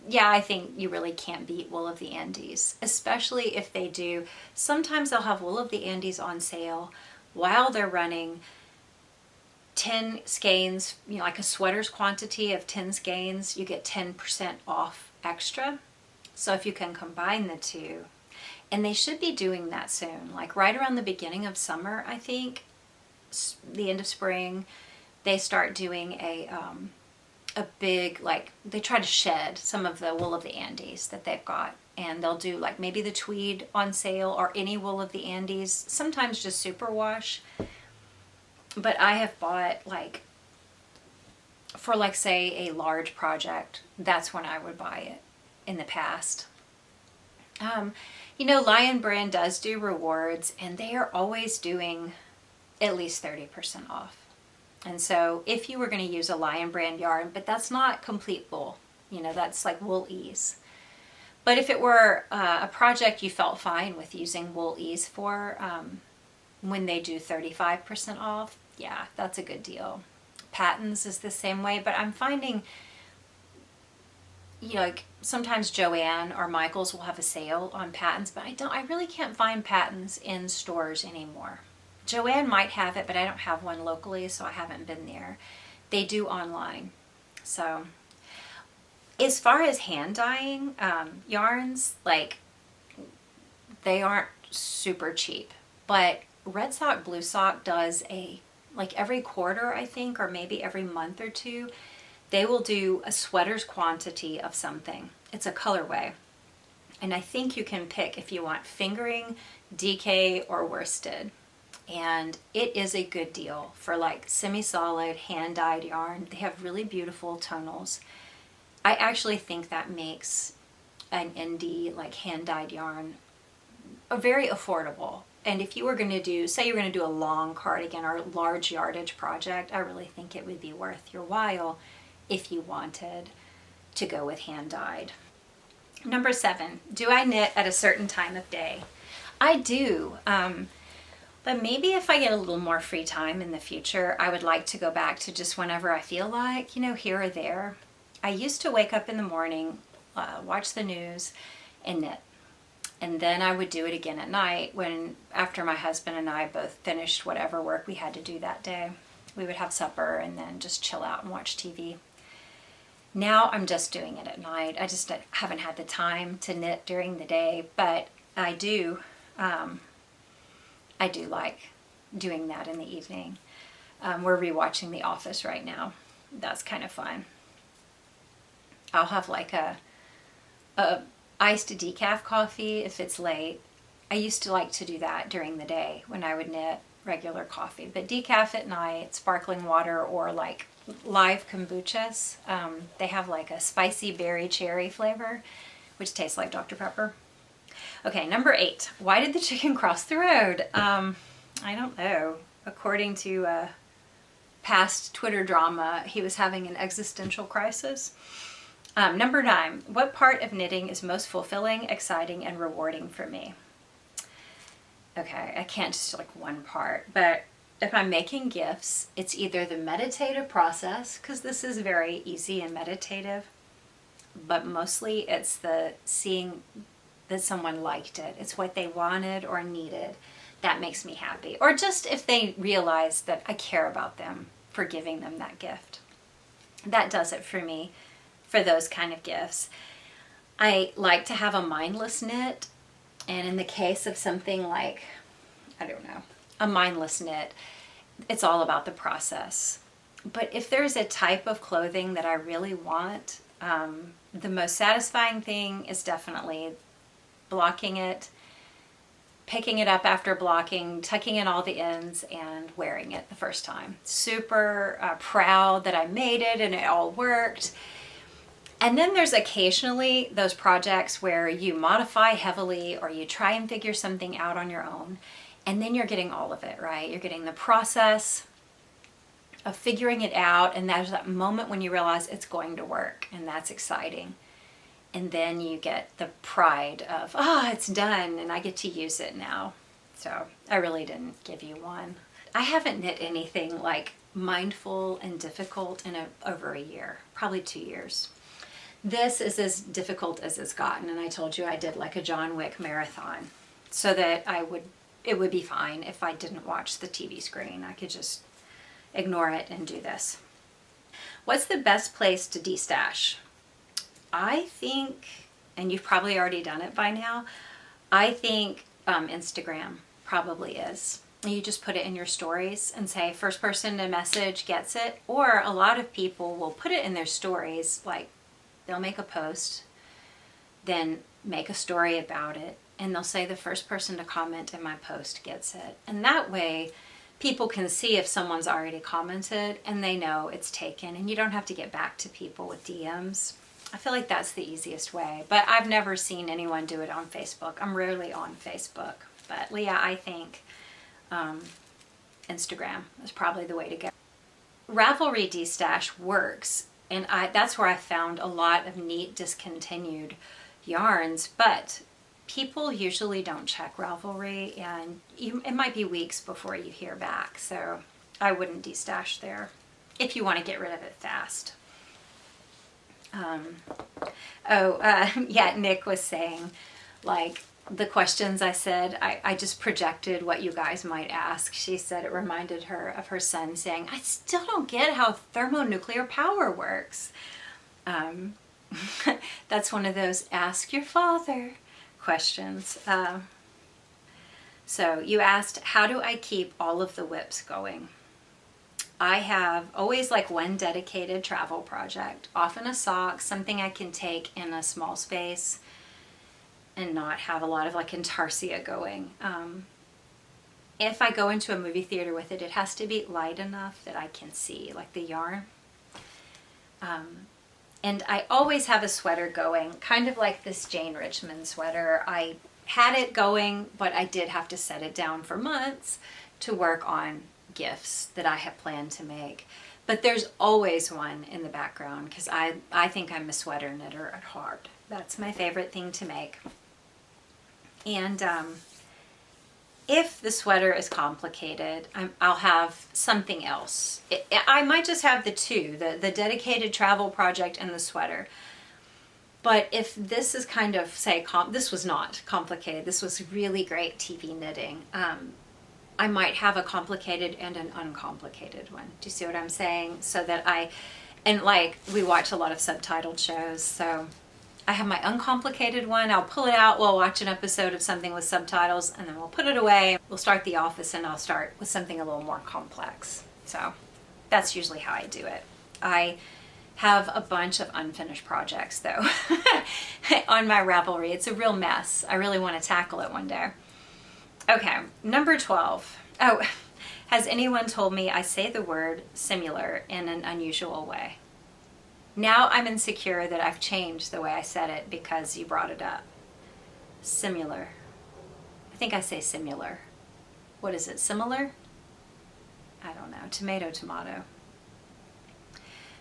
Yeah, I think you really can't beat Wool of the Andes, especially if they do. Sometimes they'll have Wool of the Andes on sale while they're running 10 skeins, you know, like a sweater's quantity of 10 skeins, you get 10% off extra. So if you can combine the two, and they should be doing that soon, like right around the beginning of summer, I think, the end of spring, they start doing a big, like, they try to shed some of the Wool of the Andes that they've got, and they'll do like maybe the tweed on sale or any Wool of the Andes, sometimes just superwash. But I have bought, like, for like say a large project, that's when I would buy it in the past. You know, Lion Brand does do rewards, and they are always doing at least 30% off. And so if you were going to use a Lion Brand yarn, but that's not complete wool, you know, that's like Wool Ease. But if it were a project you felt fine with using Wool Ease for, when they do 35% off, yeah, that's a good deal. Patons is the same way, but I'm finding, you know, like sometimes Joann or Michael's will have a sale on patons, but I really can't find patons in stores anymore. Joann might have it, but I don't have one locally, so I haven't been there. They do online. So as far as hand dyeing yarns, like, they aren't super cheap, but Red Sock Blue Sock does like every quarter, I think, or maybe every month or two, they will do a sweater's quantity of something. It's a colorway. And I think you can pick if you want fingering, DK, or worsted. And it is a good deal for like semi-solid hand-dyed yarn. They have really beautiful tonals. I actually think that makes an indie, like hand-dyed yarn, very affordable. And if you were going to do, say you're going to do a long cardigan or large yardage project, I really think it would be worth your while if you wanted to go with hand-dyed. Number 7, do I knit at a certain time of day? I do, but maybe if I get a little more free time in the future, I would like to go back to just whenever I feel like, you know, here or there. I used to wake up in the morning, watch the news, and knit. And then I would do it again at night after my husband and I both finished whatever work we had to do that day. We would have supper and then just chill out and watch TV. Now I'm just doing it at night. I just haven't had the time to knit during the day, but I do like doing that in the evening. We're rewatching The Office right now. That's kind of fun. I'll have like a iced decaf coffee if it's late. I used to like to do that during the day when I would knit regular coffee, but decaf at night, sparkling water, or like live kombuchas. They have like a spicy berry cherry flavor, which tastes like Dr. Pepper. Okay, number 8. Why did the chicken cross the road? I don't know. According to past Twitter drama, he was having an existential crisis. Number 9, what part of knitting is most fulfilling, exciting, and rewarding for me? Okay, I can't just like one part, but if I'm making gifts, it's either the meditative process, because this is very easy and meditative, but mostly it's the seeing that someone liked it. It's what they wanted or needed. That makes me happy. Or just if they realize that I care about them for giving them that gift. That does it for me. For those kind of gifts. I like to have a mindless knit, and in the case of something like, I don't know, a mindless knit, it's all about the process. But if there's a type of clothing that I really want, the most satisfying thing is definitely blocking it, picking it up after blocking, tucking in all the ends, and wearing it the first time. Super proud that I made it and it all worked. And then there's occasionally those projects where you modify heavily or you try and figure something out on your own, and then you're getting all of it, right? You're getting the process of figuring it out, and there's that moment when you realize it's going to work, and that's exciting. And then you get the pride of, it's done and I get to use it now. So I really didn't give you one. I haven't knit anything like mindful and difficult in over a year, probably 2 years. This is as difficult as it's gotten, and I told you I did like a John Wick marathon so that it would be fine if I didn't watch the TV screen. I could just ignore it and do this. What's the best place to destash? I think, and you've probably already done it by now, I think Instagram probably is. You just put it in your stories and say first person to message gets it, or a lot of people will put it in their stories, like they'll make a post, then make a story about it, and they'll say the first person to comment in my post gets it. And that way people can see if someone's already commented and they know it's taken, and you don't have to get back to people with DMs. I feel like that's the easiest way, but I've never seen anyone do it on Facebook. I'm rarely on Facebook, but Leah, I think Instagram is probably the way to go. Ravelry destash works, and that's where I found a lot of neat discontinued yarns, but people usually don't check Ravelry, and it might be weeks before you hear back, so I wouldn't destash there if you want to get rid of it fast. Yeah, Nick was saying, like, the questions I said, I just projected what you guys might ask. She said it reminded her of her son saying, I still don't get how thermonuclear power works. That's one of those ask your father questions. So you asked, how do I keep all of the whips going? I have always like one dedicated travel project, often a sock, something I can take in a small space and not have a lot of like intarsia going. If I go into a movie theater with it, it has to be light enough that I can see like the yarn. And I always have a sweater going, kind of like this Jane Richmond sweater. I had it going, but I did have to set it down for months to work on gifts that I have planned to make. But there's always one in the background because I think I'm a sweater knitter at heart. That's my favorite thing to make. And if the sweater is complicated, I'll have something else. I might just have the two, the dedicated travel project and the sweater. But if this is kind of, say, this was not complicated, this was really great TV knitting, I might have a complicated and an uncomplicated one. Do you see what I'm saying? So that and like we watch a lot of subtitled shows, so I have my uncomplicated one. I'll pull it out, we'll watch an episode of something with subtitles, and then we'll put it away. We'll start The Office, and I'll start with something a little more complex. So that's usually how I do it. I have a bunch of unfinished projects, though, on my Ravelry. It's a real mess. I really want to tackle it one day. Okay, number 12. Oh, has anyone told me I say the word similar in an unusual way? Now I'm insecure that I've changed the way I said it because you brought it up. Similar. I think I say similar. What is it, similar? I don't know. Tomato, tomato.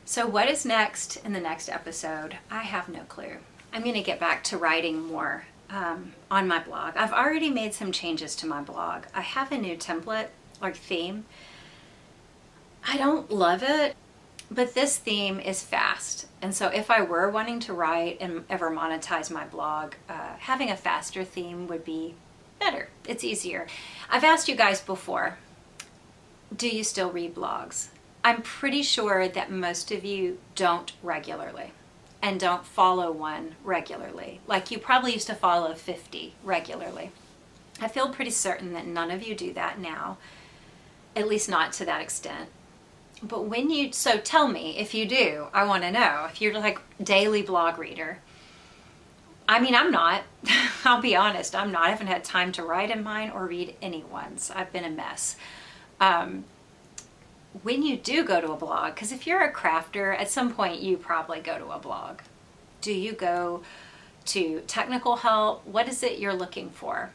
So what is next in the next episode? I have no clue. I'm going to get back to writing more on my blog. I've already made some changes to my blog. I have a new template or theme. I don't love it, but this theme is fast. And so if I were wanting to write and ever monetize my blog, having a faster theme would be better. It's easier. I've asked you guys before, do you still read blogs? I'm pretty sure that most of you don't regularly and don't follow one regularly. Like you probably used to follow 50 regularly. I feel pretty certain that none of you do that now, at least not to that extent. But so tell me if you do, I want to know. If you're like daily blog reader, I mean, I'm not. I'll be honest, I'm not. I haven't had time to write in mine or read anyone's. I've been a mess. When you do go to a blog, because if you're a crafter, at some point you probably go to a blog. Do you go to technical help? What is it you're looking for?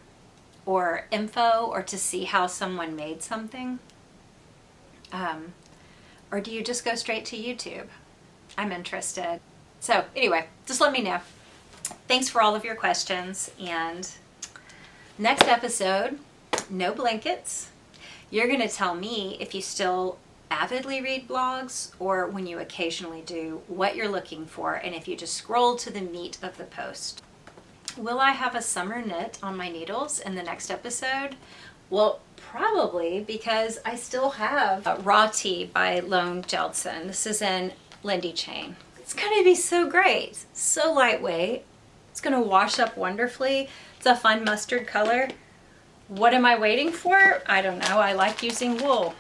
Or info, or to see how someone made something? Or do you just go straight to YouTube? I'm interested. So anyway, just let me know. Thanks for all of your questions. And next episode, no blankets. You're going to tell me if you still avidly read blogs, or when you occasionally do, what you're looking for, and if you just scroll to the meat of the post. Will I have a summer knit on my needles in the next episode? Well, probably, because I still have Raw Tea by Lone Jeltsin. This is in Lindy Chain. It's going to be so great. So lightweight. It's going to wash up wonderfully. It's a fun mustard color. What am I waiting for? I don't know. I like using wool.